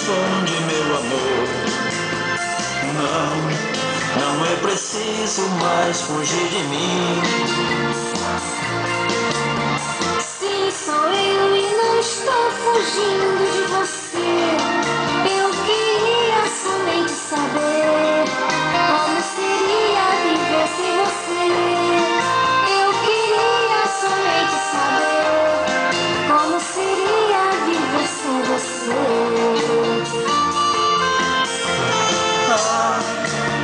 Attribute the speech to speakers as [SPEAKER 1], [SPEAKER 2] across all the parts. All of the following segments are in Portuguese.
[SPEAKER 1] responde, meu amor. Não é preciso mais fugir de mim.
[SPEAKER 2] Sim, sou eu e não estou fugindo de você. Eu queria somente saber como seria viver sem você. Eu queria somente saber como seria viver sem você.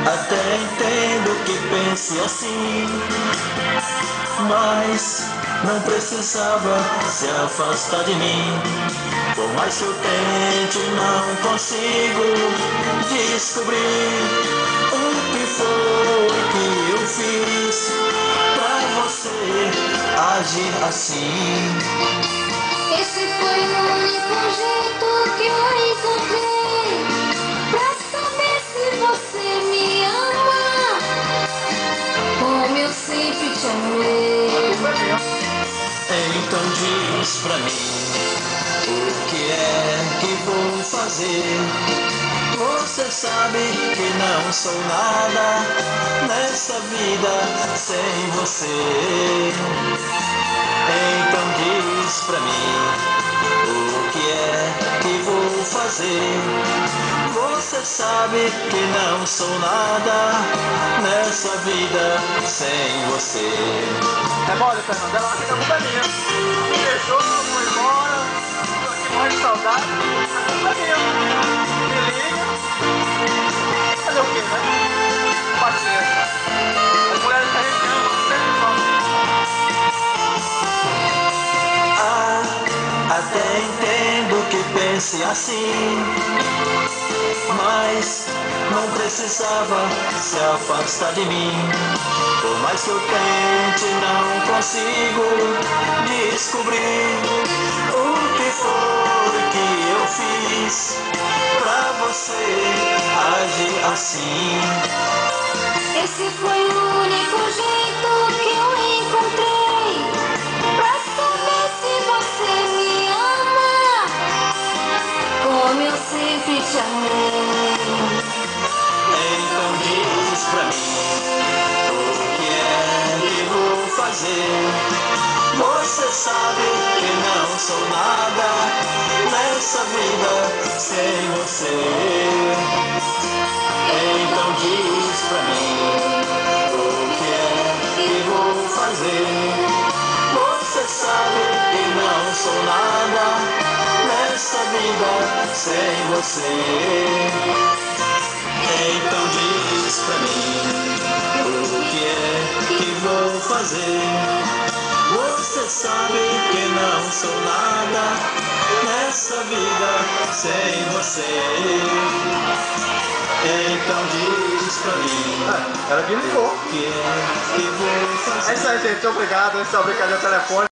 [SPEAKER 1] Até entendo que pense assim, mas não precisava se afastar de mim. Por mais que eu tente, não consigo descobrir o que foi que eu fiz pra você agir assim.
[SPEAKER 2] Esse foi o único jeito que eu encontrei pra saber se você me ama, como eu sempre te amei.
[SPEAKER 1] Então diz pra mim, o que é que vou fazer? Você sabe que não sou nada nessa vida sem você. Então diz pra mim, o que é que vou fazer? Você sabe que não sou nada nessa vida sem você.
[SPEAKER 3] É mole, Fernando, ela acha que a culpa é minha. Me deixou, foi embora, tô aqui morrendo de saudade, a culpa é minha. Me liga. Fazer o quê, né? Paciência. As mulheres que a gente ama, sempre sofrem.
[SPEAKER 1] Até entendo que pense assim, mas não precisava se afastar de mim. Por mais que eu tente, não consigo descobrir o que foi que eu fiz pra você agir assim.
[SPEAKER 2] Esse foi o único jeito que eu encontrei pra saber se você me ama, como eu sempre te amei.
[SPEAKER 1] Então diz pra mim, o que é que vou fazer? Você sabe que não sou nada nessa vida sem você. Então diz pra mim, o que é que vou fazer? Você sabe que não sou nada nessa vida sem você. Então diz pra mim, o que é que vou fazer? Você sabe que não sou nada nessa vida sem você. Então diz pra mim,
[SPEAKER 3] Ela me ligou.
[SPEAKER 1] o que é que vou fazer?
[SPEAKER 3] É isso aí, gente. Obrigado. Esse é o Brincadeira Telefone.